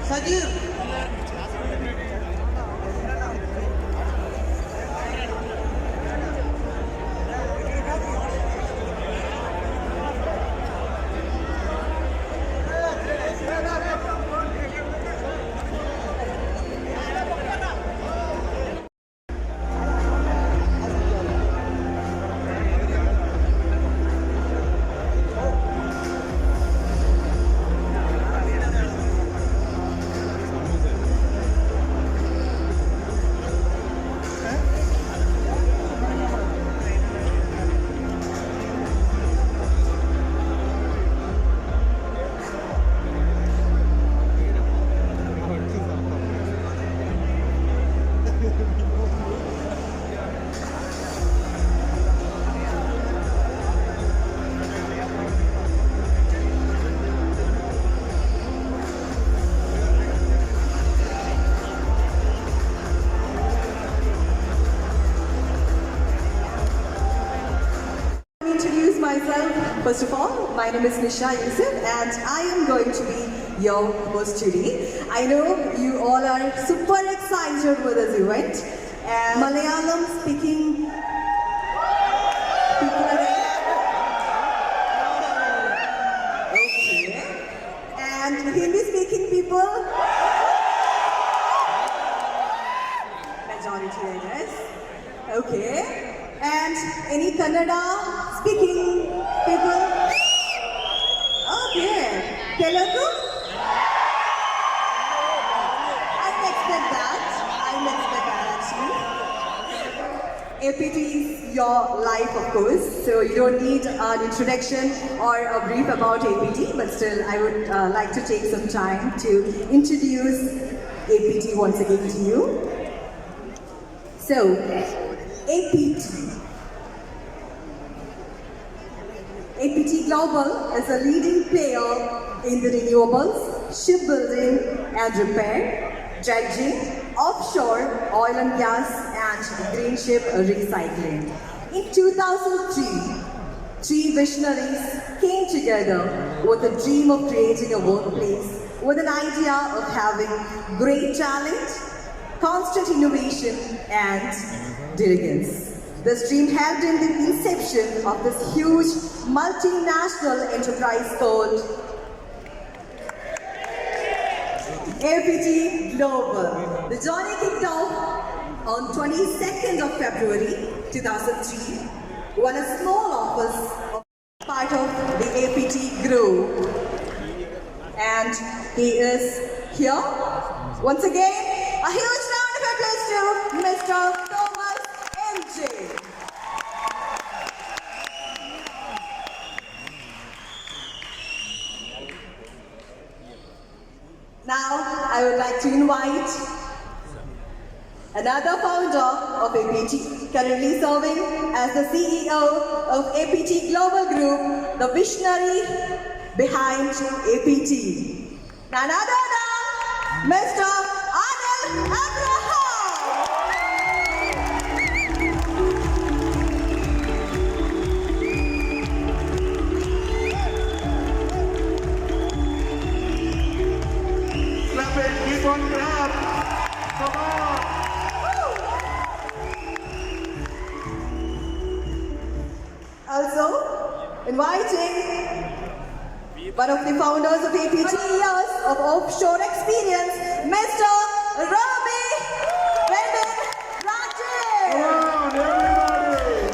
Sajid. Myself, first of all, my name is Nisha Yusuf and I am going to be your host today. I know you all are super excited for this event and Malayalam speaking people are there. Okay. And Hindi speaking people? Majority I guess. Okay. And any Kannada speaking people? Okay. Telugu? I expect that actually. APT is your life, of course, so you don't need an introduction or a brief about APT, but still I would like to take some time to introduce APT once again to you. So, APT Global is a leading player in the renewables, shipbuilding and repair, dredging, offshore, oil and gas and green ship recycling. In 2003, three visionaries came together with a dream of creating a workplace with an idea of having great talent, constant innovation and diligence. This dream helped in the inception of this huge multinational enterprise called APT Global. The journey kicked off on 22nd of February 2003 when a small office of part of the APT grew. And he is here. Once again, a huge round of applause to Mr. Thomas MJ. Now, I would like to invite another founder of APT, currently serving as the CEO of APT Global Group, the visionary behind APT. None other than Mr. Adil Abraham. Clap it, keep on clap. Come on. Also, inviting one of the founders of APT, 20 years of offshore experience, Mr. Ravi Rajesh. Come on, everybody.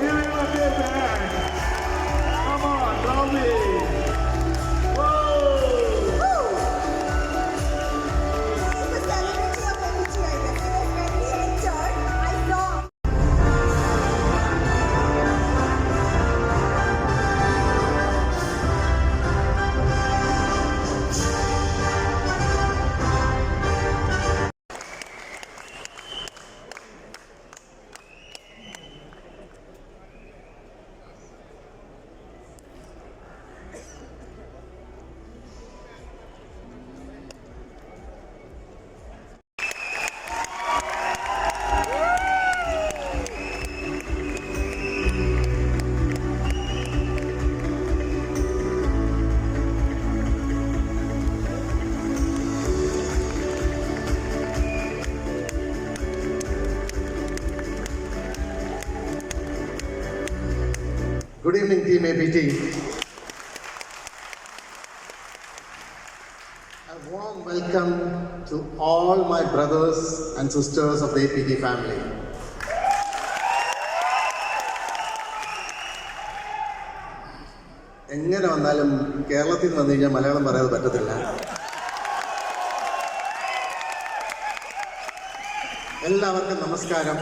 Good evening, Team APT. A warm welcome to all my brothers and sisters of the APT family. എങ്ങനെ വന്നാലും കേരളത്തിൽ നിന്ന് വന്നു കഴിഞ്ഞാൽ മലയാളം പറയാതെ പറ്റത്തില്ല. എല്ലാവർക്കും നമസ്കാരം.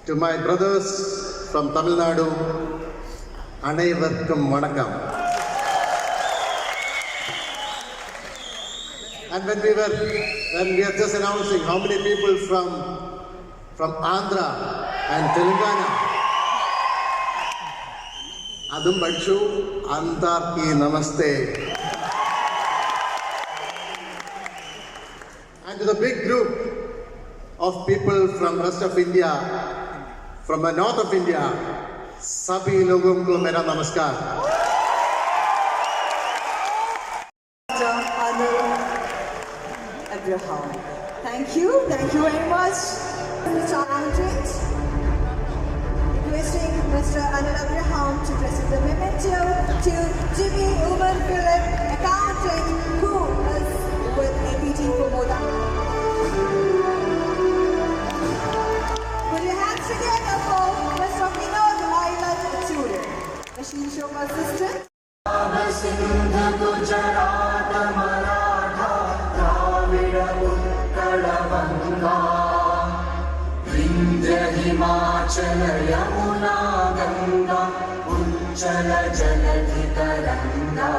To my brothers from Tamil Nadu, അനേവർക്കും വണക്കം. And when we are just announcing how many people from Andhra and Telangana, അതും പഠിച്ചു. അന്താർക്കി നമസ്തേ. And to the big group of people from rest of India, from the north of India, सभी लोगों को मेरा नमस्कार. Abraham. Thank you very much, Mr. Andret. Requesting Mr. Anil Abraham to present the memento to Jimmy Uman Philip, accountant, who is with APT for more than. Put your hands together for Mr. Vinod Island Tutor, machine shop assistant. Himachal Yamuna Ganga उच्चल जलधि Tharanga.